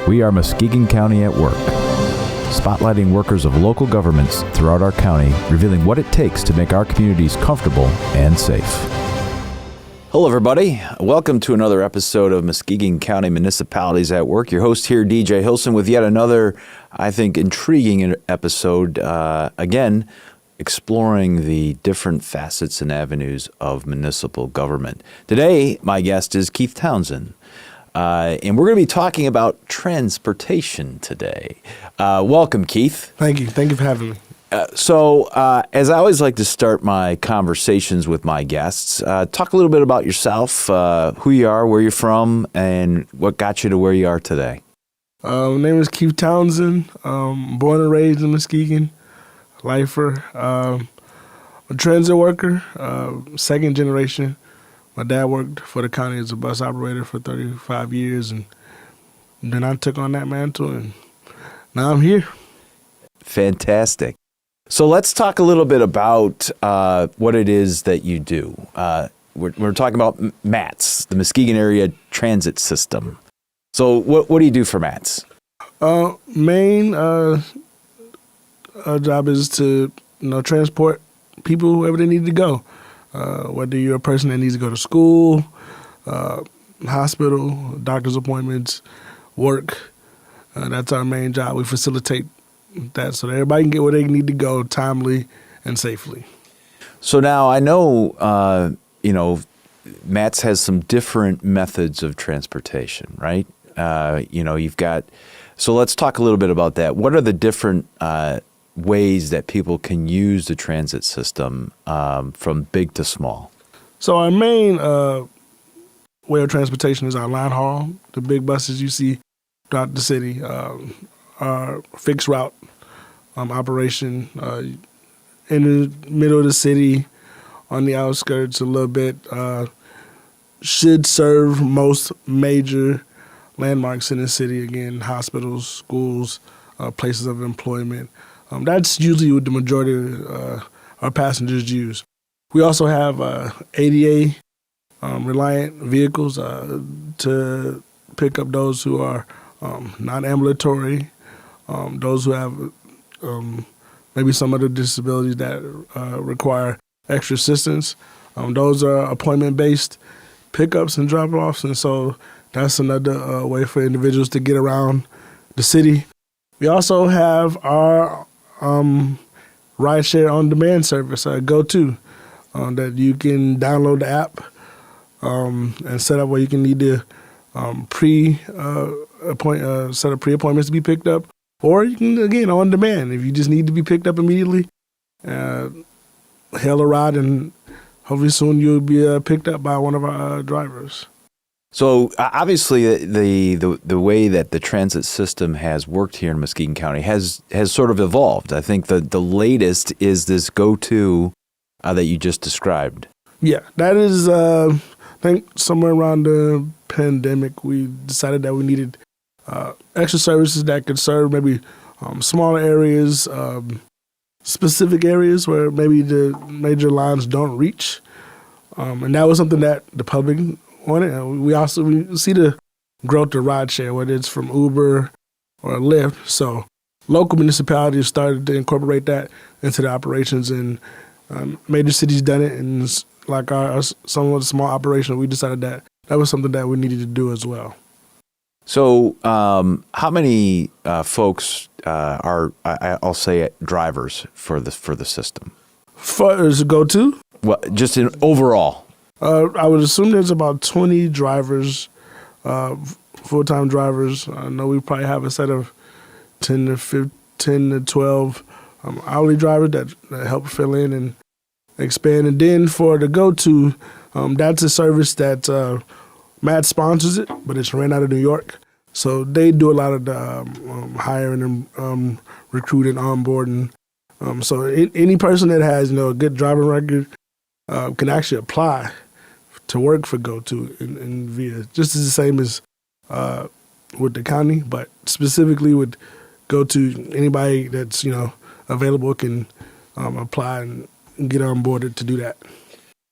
We are Muskegon County at Work, spotlighting workers of local governments throughout our county, revealing what it takes to make our communities comfortable and safe. Hello, everybody. Welcome to another episode of Muskegon County Municipalities at Work. Your host here, DJ Hilson, with yet another, I think, intriguing episode, again, exploring the different facets and avenues of municipal government. Today, my guest is Keith Townsend, and we're going to be talking about transportation today. Welcome, Keith. Thank you. Thank you for having me. So, as I always like to start my conversations with my guests, talk a little bit about yourself, who you are, where you're from, and what got you to where you are today. My name is Keith Townsend. Born and raised in Muskegon, lifer, a transit worker, second generation. My dad worked for the county as a bus operator for 35 years, and then I took on that mantle, and now I'm here. Fantastic. So let's talk a little bit about what it is that you do. We're talking about MATS, the Muskegon Area Transit System. So what do you do for MATS? Main job is to transport people wherever they need to go. Whether you're a person that needs to go to school, hospital, doctor's appointments, work, that's our main job. We facilitate that so that everybody can get where they need to go timely and safely. So now I know, MATS has some different methods of transportation, right? You've got, so let's talk a little bit about that. What are the different ways that people can use the transit system from big to small? So our main way of transportation is our line haul, the big buses you see throughout the city. Our fixed route operation in the middle of the city, on the outskirts a little bit, should serve most major landmarks in the city, again, hospitals, schools, places of employment. That's usually what the majority of our passengers use. We also have ADA reliant vehicles to pick up those who are non-ambulatory, those who have maybe some other disabilities that require extra assistance. Those are appointment-based pickups and drop-offs, and so that's another way for individuals to get around the city. We also have our rideshare on-demand service, GoTo, that you can download the app and set up where you can need to set up pre-appointments to be picked up, or you can, again, on demand. If you just need to be picked up immediately, hail a ride, and hopefully soon you'll be picked up by one of our drivers. So obviously the way that the transit system has worked here in Muskegon County has sort of evolved. I think the latest is this GoTo that you just described. Yeah, that is, I think somewhere around the pandemic, we decided that we needed extra services that could serve maybe smaller areas, specific areas where maybe the major lines don't reach. And that was something that the public wanted. We see the growth of rideshare, whether it's from Uber or Lyft. So local municipalities started to incorporate that into the operations, and major cities done it. And like our somewhat small operation, we decided that was something that we needed to do as well. So how many folks are, I'll say, drivers for the system? For GoTo? Well, just in overall. I would assume there's about 20 drivers, full-time drivers. I know we probably have a set of 10 to 12 hourly drivers that help fill in and expand. And then for the GoTo, that's a service that Matt sponsors it, but it's ran out of New York. So they do a lot of the hiring and recruiting, onboarding. So any person that has a good driving record can actually apply to work for GoTo in via just as the same as with the county, but specifically with GoTo, anybody that's available can apply and get onboarded to do that.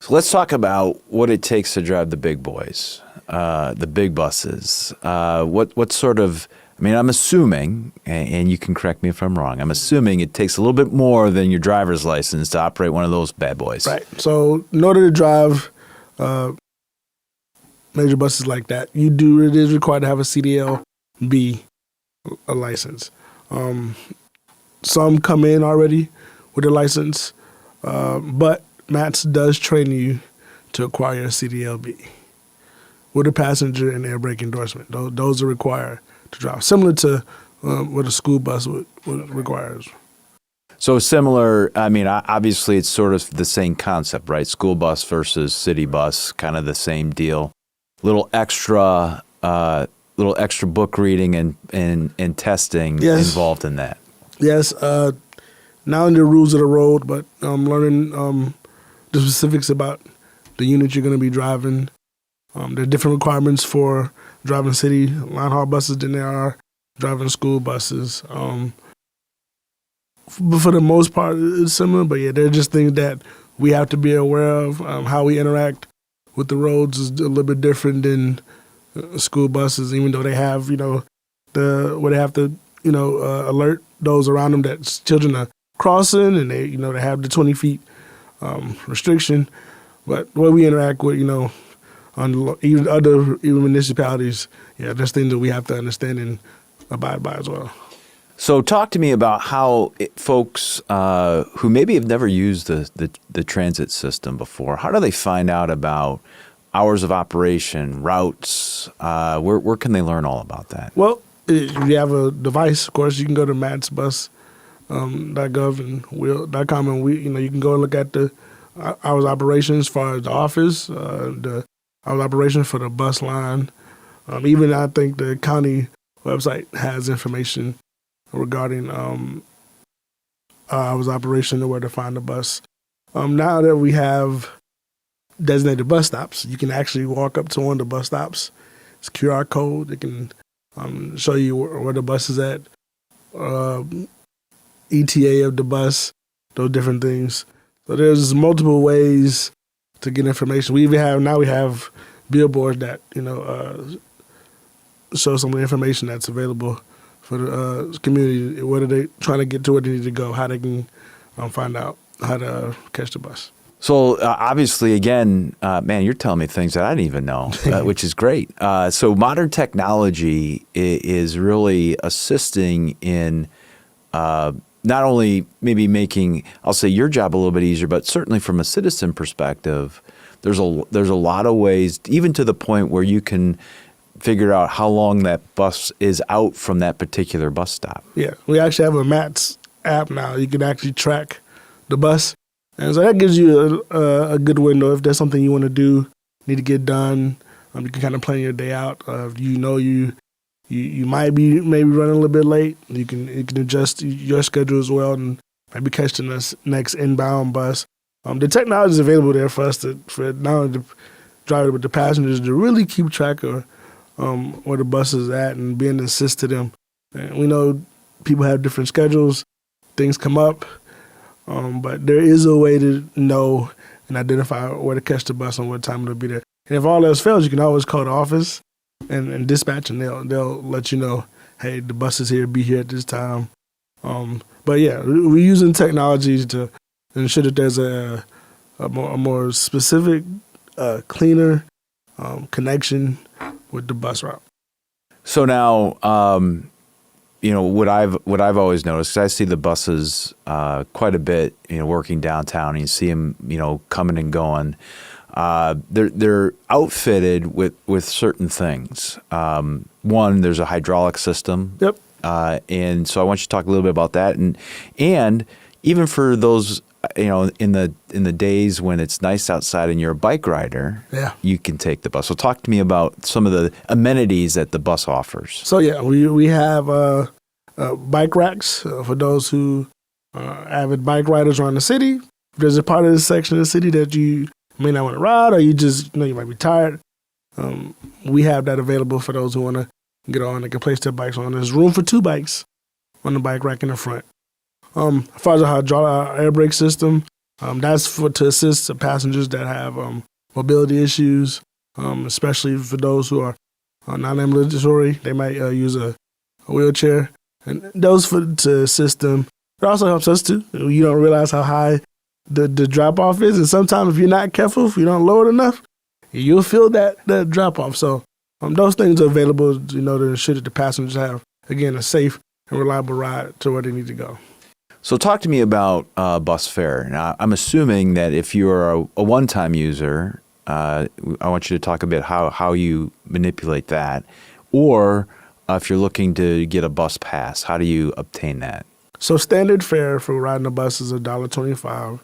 So let's talk about what it takes to drive the big boys, the big buses. What sort of I mean, I'm assuming, and you can correct me if I'm wrong, I'm assuming it takes a little bit more than your driver's license to operate one of those bad boys. Right. So in order to drive major buses like that, it is required to have a CDL-B license. Some come in already with a license, but MATS does train you to acquire a CDL-B with a passenger and air brake endorsement. Those are required to drive, similar to what a school bus would requires. So similar, I mean, obviously it's sort of the same concept, right? School bus versus city bus, kind of the same deal. Little extra book reading and testing involved in that. Yes, not in the rules of the road, but learning the specifics about the unit you're going to be driving. There are different requirements for driving city line haul buses than there are driving school buses. But for the most part, it's similar. But yeah, there are just things that we have to be aware of. How we interact with the roads is a little bit different than school buses, even though they have, where they have to, alert those around them that children are crossing, and they have the 20 feet restriction. But what we interact with, on even other municipalities, there's things that we have to understand and abide by as well. So talk to me about how folks who maybe have never used the transit system before, how do they find out about hours of operation, routes? Where can they learn all about that? Well, if you have a device, of course, you can go to matsbus.gov and wheel.com, and you can go and look at the hours of operation as far as the office, the hours of operation for the bus line. Even I think the county website has information regarding hours of operation and where to find the bus. Now that we have designated bus stops, you can actually walk up to one of the bus stops. It's a QR code. It can show you where the bus is at, ETA of the bus, those different things. So there's multiple ways to get information. We have billboards that show some of the information that's available for the community, whether they're trying to get to where they need to go, how they can find out how to catch the bus. So obviously, again, man, you're telling me things that I didn't even know, which is great. So modern technology is really assisting in not only maybe making, I'll say, your job a little bit easier, but certainly from a citizen perspective, there's a lot of ways, even to the point where you can figure out how long that bus is out from that particular bus stop. Yeah, we actually have a MATS app now. You can actually track the bus. And so that gives you a good window. If there's something you want to do, need to get done, you can kind of plan your day out. You might be maybe running a little bit late. You can adjust your schedule as well and maybe catch the next inbound bus. The technology is available there for us for not only the driver but the passengers to really keep track of where the bus is at and being an assist to them. And we know people have different schedules, things come up, but there is a way to know and identify where to catch the bus and what time it'll be there. And if all else fails, you can always call the office and dispatch, and they'll let you know, hey, the bus is here, be here at this time. But yeah, we're using technology to ensure that there's a more specific, cleaner connection with the bus route. So now, what I've always noticed, 'cause I see the buses quite a bit, working downtown, and you see them, coming and going. They're outfitted with certain things. One, there's a hydraulic system. Yep. And so I want you to talk a little bit about that, and even for those, in the days when it's nice outside and you're a bike rider, you can take the bus. So talk to me about some of the amenities that the bus offers. So yeah, we have bike racks for those who are avid bike riders around the city. If there's a part of the section of the city that you may not want to ride, or you just you might be tired, we have that available for those who want to get on. They can place their bikes on. There's room for 2 bikes on the bike rack in the front. As far as the hydraulic air brake system, that's to assist the passengers that have mobility issues, especially for those who are non-ambulatory. They might use a a wheelchair, and those to assist them. It also helps us too. You don't realize how high the drop off is, and sometimes if you're not careful, if you don't lower it enough, you'll feel that drop off. So those things are available, to ensure that the passengers have, again, a safe and reliable ride to where they need to go. So talk to me about bus fare. Now, I'm assuming that if you're a one-time user, I want you to talk a bit how you manipulate that, or if you're looking to get a bus pass, how do you obtain that? So standard fare for riding a bus is $1.25.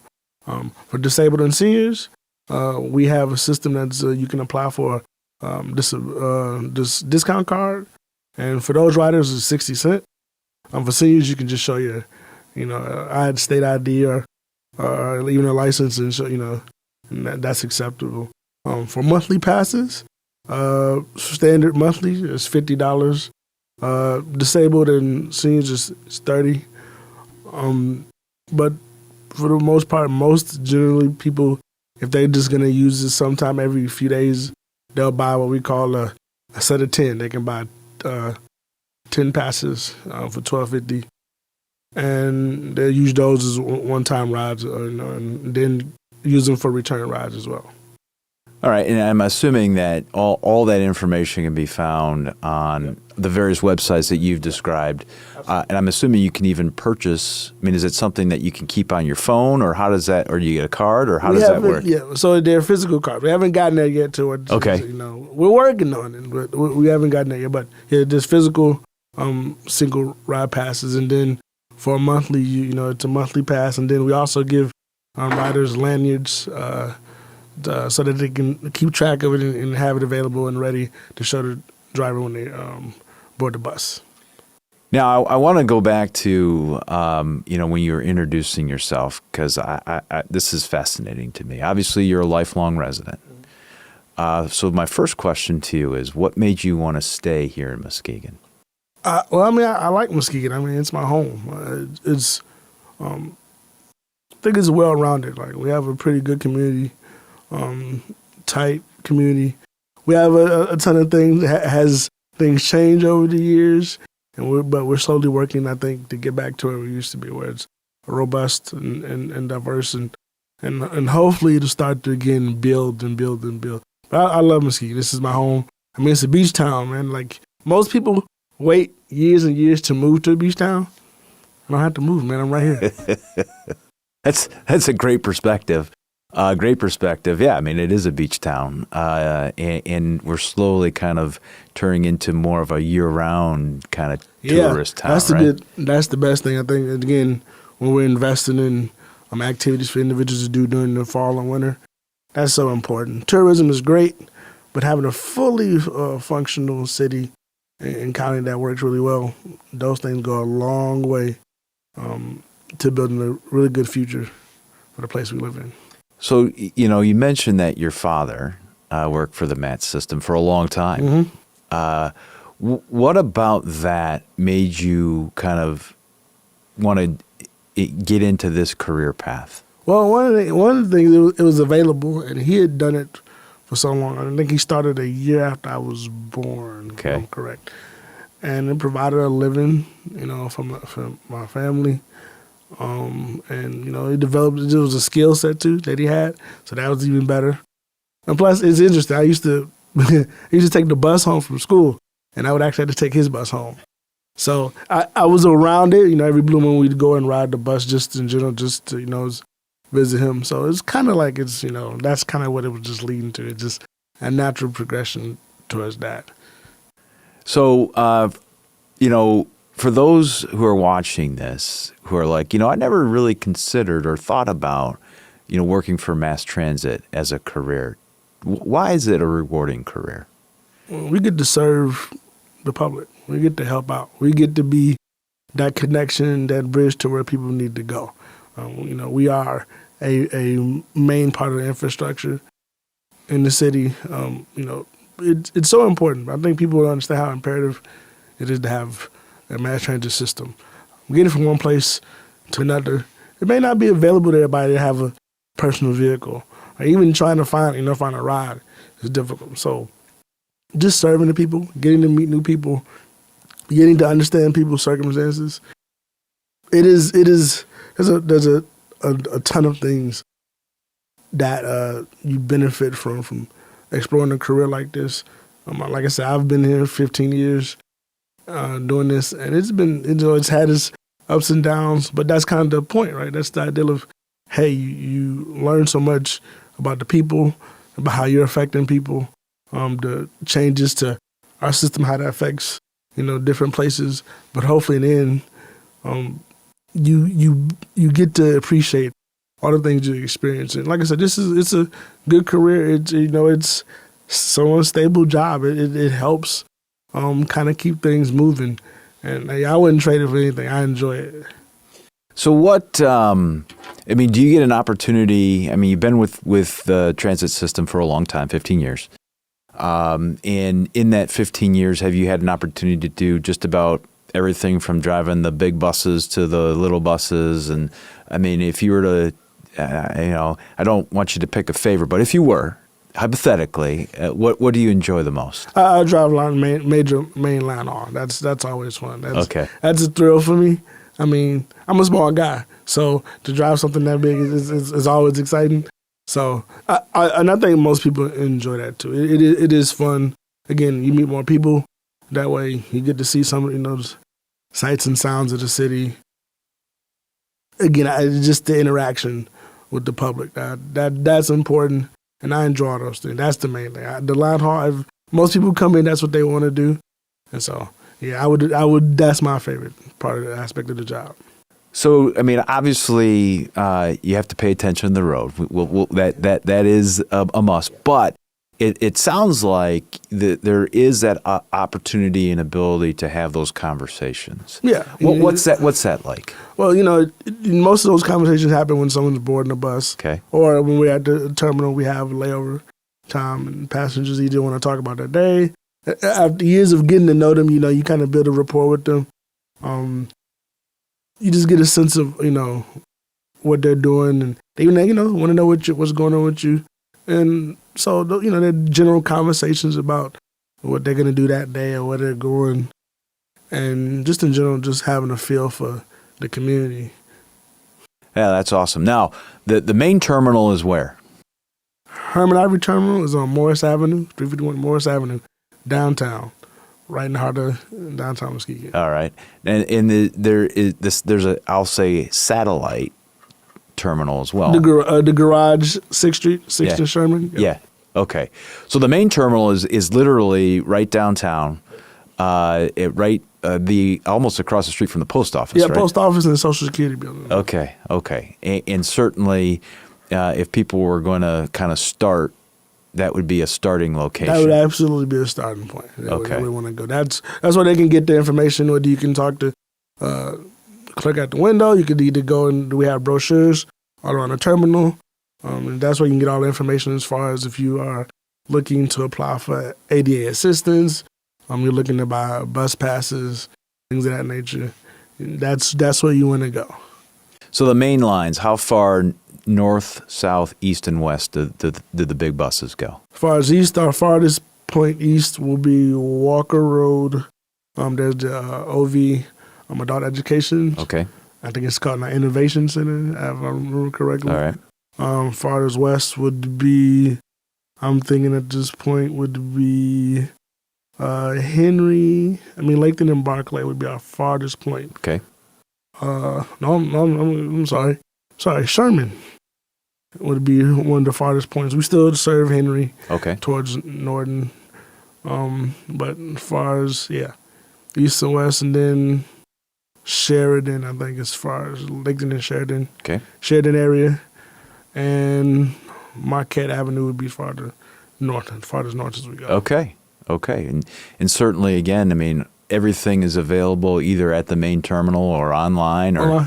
For disabled and seniors, we have a system that's you can apply for this discount card, and for those riders, it's 60 cents. For seniors, you can just show your, state ID or even a license, and show, and that's acceptable. For monthly passes, standard monthly is $50. Disabled and seniors is $30. But for the most part, generally people, if they're just going to use it sometime every few days, they'll buy what we call a set of 10. They can buy 10 passes for $12.50, and they'll use those as one-time rides, and then use them for return rides as well. All right, and I'm assuming that all that information can be found on the various websites that you've described, and I'm assuming you can even purchase. I mean, is it something that you can keep on your phone, or how does that? Or do you get a card, or how does that work? Yeah, so they're physical cards. We haven't gotten there yet to it. Okay. We're working on it, but we haven't gotten there yet. But yeah, there's physical single ride passes, and then for a monthly, it's a monthly pass, and then we also give riders lanyards. So that they can keep track of it and have it available and ready to show the driver when they board the bus. Now, I want to go back to, when you were introducing yourself, because I this is fascinating to me. Obviously, you're a lifelong resident. So my first question to you is, what made you want to stay here in Muskegon? I like Muskegon. It's my home. I think it's well-rounded. Like, we have a pretty good community. Tight community. We have a ton of things. Has things changed over the years, but we're slowly working, I think, to get back to where we used to be, where it's robust and diverse, and hopefully to start to again build and build and build. But I love Muskegon. This is my home. It's a beach town, man. Like, most people wait years and years to move to a beach town. I don't have to move, man. I'm right here. That's a great perspective. Great perspective. Yeah, it is a beach town, and we're slowly kind of turning into more of a year-round kind of tourist town. That's the best thing, I think. And again, when we're investing in activities for individuals to do during the fall and winter, that's so important. Tourism is great, but having a fully functional city and county that works really well, those things go a long way to building a really good future for the place we live in. So, you mentioned that your father worked for the MAT system for a long time. Mm-hmm. What about that made you kind of want to get into this career path? Well, one of the things, it was available, and he had done it for so long. I think he started a year after I was born, okay. If I'm correct. And it provided a living, for my family. And it developed. It was a skill set too that he had, so that was even better. And plus, it's interesting. I used to take the bus home from school, and I would actually have to take his bus home. So I was around it. Every blue moon we'd go and ride the bus just in general, just to visit him. So it's kind of like that's kind of what it was just leading to. It's just a natural progression towards that. So for those who are watching this, who are like, I never really considered or thought about, working for mass transit as a career. Why is it a rewarding career? We get to serve the public. We get to help out. We get to be that connection, that bridge to where people need to go. We are a main part of the infrastructure in the city. It's so important. I think people don't understand how imperative it is to have a mass transit system. Getting from one place to another, it may not be available to everybody to have a personal vehicle, or even trying to find a ride is difficult. So just serving the people, getting to meet new people, getting to understand people's circumstances. There's a ton of things that you benefit from exploring a career like this. Like I said, I've been here 15 years doing this, and it's had its ups and downs, but that's kind of the point, right? That's the ideal of, hey, you learn so much about the people, about how you're affecting people, the changes to our system, how that affects, different places. But hopefully in the end, you get to appreciate all the things you experience. And like I said, it's a good career. It's so unstable job. It helps kind of keep things moving. And I wouldn't trade it for anything. I enjoy it. So what, do you get an opportunity? You've been with the transit system for a long time, 15 years. And in that 15 years, have you had an opportunity to do just about everything from driving the big buses to the little buses? And if you were to, I don't want you to pick a favorite, but if you were, hypothetically, what do you enjoy the most? I drive along major main line R. That's always fun. That's a thrill for me. I'm a small guy, so to drive something that big is always exciting. So, and I think most people enjoy that too. It is fun. Again, you meet more people. That way, you get to see some of those sights and sounds of the city. Again, just the interaction with the public. That's important, and I enjoy those things. That's the main thing. The line haul. Most people come in, that's what they want to do, and so. Yeah, I would. That's my favorite part of the aspect of the job. So, obviously, you have to pay attention to the road. That is a must. But it sounds like there is that opportunity and ability to have those conversations. Yeah. What's that like? Well, most of those conversations happen when someone's boarding a bus. Okay. Or when we're at the terminal, we have layover time, and passengers either want to talk about their day. After years of getting to know them, you kind of build a rapport with them. You just get a sense of, what they're doing, and they, want to know what's going on with you. And so, they're general conversations about what they're going to do that day or where they're going. And just in general, just having a feel for the community. Yeah, that's awesome. Now, the main terminal is where? Herman Ivory Terminal is on Morris Avenue, 351 Morris Avenue. Downtown, right in the heart of downtown Muskegon. All right, and there's a, I'll say, satellite terminal as well. The garage, 6th Street, 6th and Sherman. Yep. Yeah. Okay. So the main terminal is literally right downtown, almost across the street from the post office. Yeah, right? Post office and the Social Security building. Okay. And certainly, if people were going to kind of start. That would be a starting location. That would absolutely be a starting point. Okay. We want to go. That's where they can get the information, or you can talk to clerk at the window. You could either go and we have brochures all around the terminal. And that's where you can get all the information as far as if you are looking to apply for ADA assistance, you're looking to buy bus passes, things of that nature. That's where you want to go. So the main lines, how far north, south, east, and west do the big buses go? As far as east, our farthest point east will be Walker Road. There's the OV, Adult Education. Okay. I think it's called an Innovation Center, if I remember correctly. All right. Farthest west would be, I'm thinking at this point, would be Henry. Lakeland and Barclay would be our farthest point. Okay. I'm sorry. Sherman would be one of the farthest points. We still serve Henry. Okay. Towards Norton. But as far as, east and west, and then Sheridan, I think, as far as Lakeland and Sheridan. Okay. Sheridan area. And Marquette Avenue would be farthest north as we go. Okay. And certainly, again, everything is available either at the main terminal or online or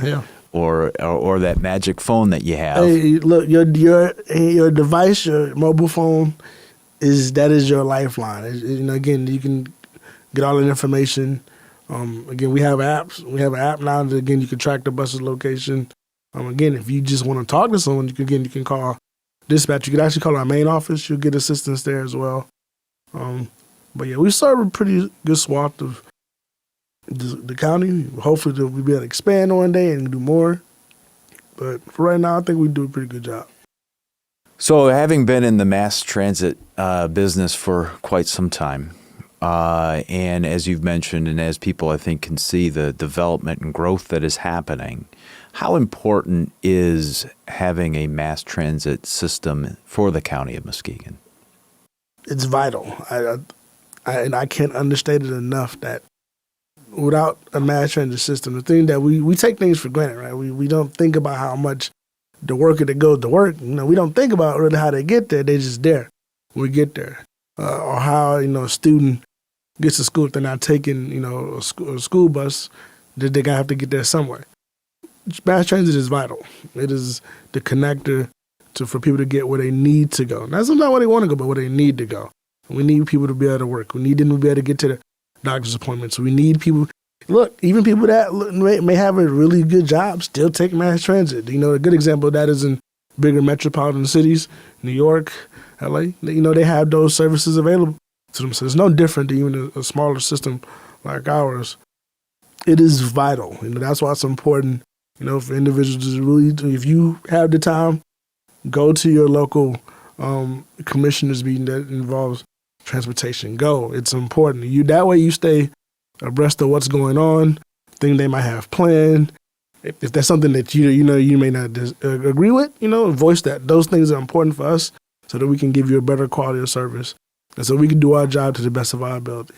that magic phone that you have. Hey, look, your device, your mobile phone, is your lifeline. Again, you can get all the information. Again, we have apps. We have an app now that, again, you can track the bus's location. Again, if you just want to talk to someone, you can call dispatch. You can actually call our main office. You'll get assistance there as well. But yeah, we serve a pretty good swath of the county. Hopefully we'll be able to expand one day and do more. But for right now, I think we do a pretty good job. So having been in the mass transit business for quite some time, and as you've mentioned, and as people I think can see the development and growth that is happening, how important is having a mass transit system for the county of Muskegon? It's vital. I can't understate it enough that without a mass transit system, the thing that we take things for granted, right? We don't think about how much the worker that goes to work, we don't think about really how they get there. They're just there when we get there. Or how, a student gets to school if they're not taking, a school bus, they're going to have to get there somewhere. Mass transit is vital. It is the connector for people to get where they need to go. Not sometimes where they want to go, but where they need to go. We need people to be able to work. We need them to be able to get to the doctor's appointments. We need people. Look, even people that may have a really good job still take mass transit. A good example of that is in bigger metropolitan cities, New York, LA. They have those services available to them. So it's no different than even a smaller system like ours. It is vital. That's why it's important, for individuals to really, if you have the time, go to your local commissioners meeting that involves transportation. Go. It's important. That way you stay abreast of what's going on, things they might have planned. If there's something that you may not agree with, voice that. Those things are important for us so that we can give you a better quality of service and so we can do our job to the best of our ability.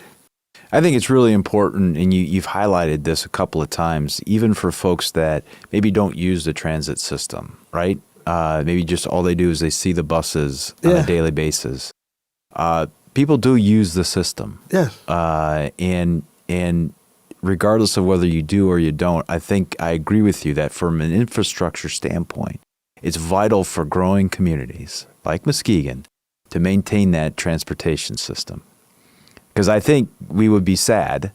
I think it's really important, and you've highlighted this a couple of times, even for folks that maybe don't use the transit system, right? Maybe just all they do is they see the buses on a daily basis. People do use the system. Yes. And regardless of whether you do or you don't, I think I agree with you that from an infrastructure standpoint, it's vital for growing communities like Muskegon to maintain that transportation system. Because I think we would be sad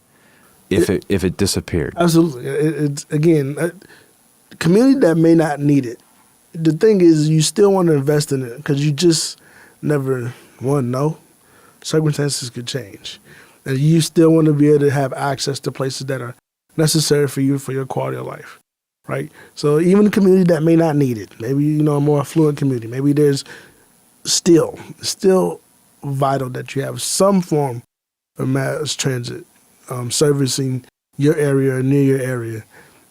if it disappeared. Absolutely. It's again, a community that may not need it. The thing is, you still want to invest in it because you just never know. Circumstances could change. And you still want to be able to have access to places that are necessary for you for your quality of life, right? So even a community that may not need it, maybe, a more affluent community, maybe there's still vital that you have some form of mass transit servicing your area or near your area.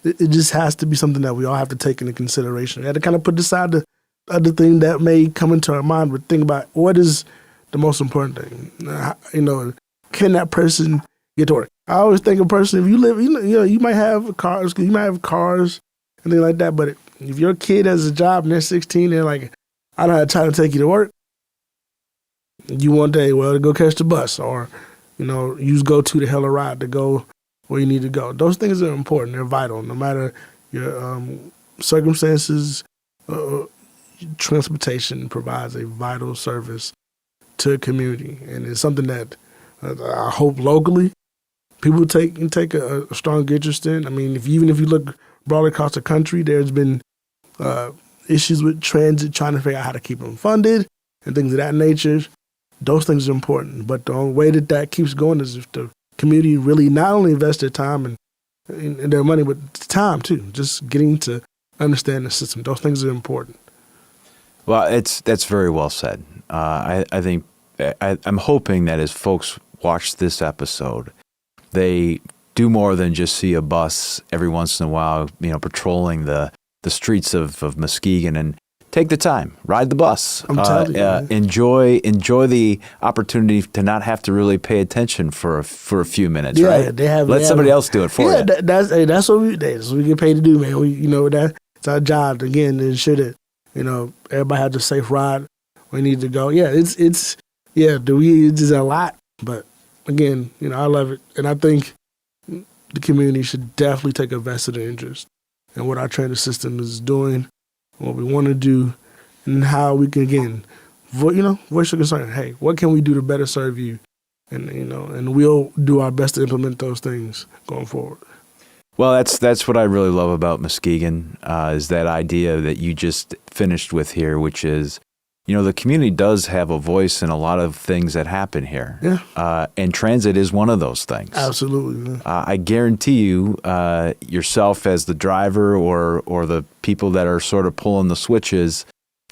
It just has to be something that we all have to take into consideration. We have to kind of put aside the other thing that may come into our mind, but think about what is the most important thing. Can that person get to work? I always think a person, if you live, you might have cars and things like that, but if your kid has a job and they're 16, they're like, I don't have time to take you to work. You want to go catch the bus or, use GoTo to hell a ride to go where you need to go. Those things are important. They're vital. No matter your circumstances, transportation provides a vital service to a community. And it's something that I hope locally people take a strong interest in. I mean, even if you look broadly across the country, there's been issues with transit, trying to figure out how to keep them funded and things of that nature. Those things are important. But the only way that keeps going is if the community really not only invest their time and their money, but time too, just getting to understand the system. Those things are important. Well, that's very well said. I think I'm hoping that as folks watch this episode, they do more than just see a bus every once in a while, patrolling the streets of Muskegon, and take the time, ride the bus. I'm telling you, enjoy the opportunity to not have to really pay attention for a few minutes. Yeah, right? Let somebody else do it for you. That's what we get paid to do, man. It's our job again to ensure that everybody has a safe ride. We need to go. Yeah, it's a lot, but again, I love it, and I think the community should definitely take a vested interest in what our transit system is doing, what we want to do, and how we can again, voice your concern. Hey, what can we do to better serve you? And we'll do our best to implement those things going forward. Well, that's what I really love about Muskegon, is that idea that you just finished with here, which is the community does have a voice in a lot of things that happen here. Yeah. And transit is one of those things. Absolutely. Yeah. I guarantee you, yourself as the driver or the people that are sort of pulling the switches,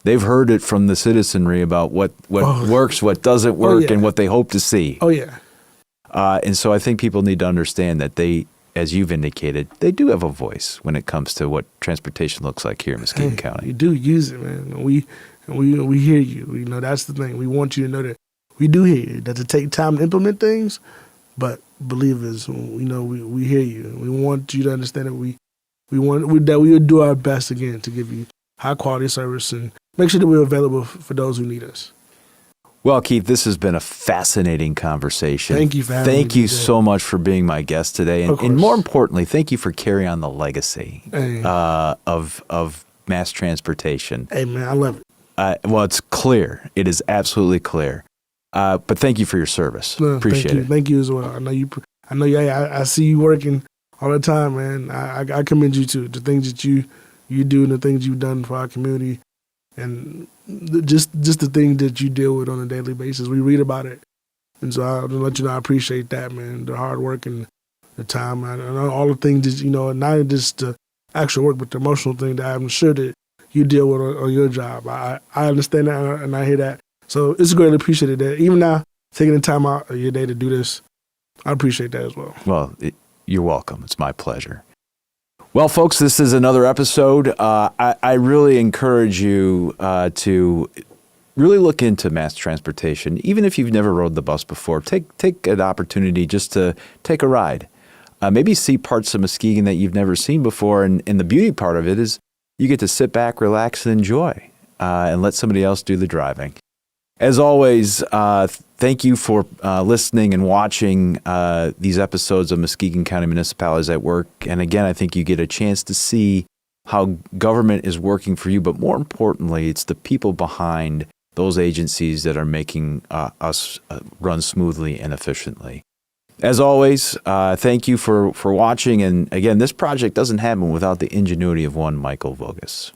they've heard it from the citizenry about what works, what doesn't work, and what they hope to see. Oh, yeah. And so I think people need to understand that they, as you've indicated, they do have a voice when it comes to what transportation looks like here in Muskegon County. You do use it, man. We hear you. That's the thing. We want you to know that we do hear you. That it take time to implement things, but believe us, we hear you. We want you to understand that we will do our best again to give you high quality service and make sure that we're available for those who need us. Well, Keith, this has been a fascinating conversation. Thank you for having me. Thank you so much for being my guest today. And more importantly, thank you for carrying on the legacy of mass transportation. Hey, man, I love it. Well, it's clear. It is absolutely clear. But thank you for your service. Appreciate it. Thank you as well. I know you. I see you working all the time, man. I commend you too. The things that you do and the things you've done for our community, and just the things that you deal with on a daily basis. We read about it, and so I'll let you know I appreciate that, man. The hard work and the time and all the things that not just the actual work, but the emotional thing that I'm sure that you deal with on your job. I understand that and I hear that. So it's greatly appreciated that even now, taking the time out of your day to do this, I appreciate that as well. Well, you're welcome. It's my pleasure. Well, folks, this is another episode. I really encourage you to really look into mass transportation. Even if you've never rode the bus before, take an opportunity just to take a ride. Maybe see parts of Muskegon that you've never seen before. And the beauty part of it is you get to sit back, relax, and enjoy, and let somebody else do the driving. As always, thank you for listening and watching these episodes of Muskegon County Municipalities at Work. And again, I think you get a chance to see how government is working for you, but more importantly, it's the people behind those agencies that are making us run smoothly and efficiently. As always, thank you for watching. And again, this project doesn't happen without the ingenuity of one Michael Vogus.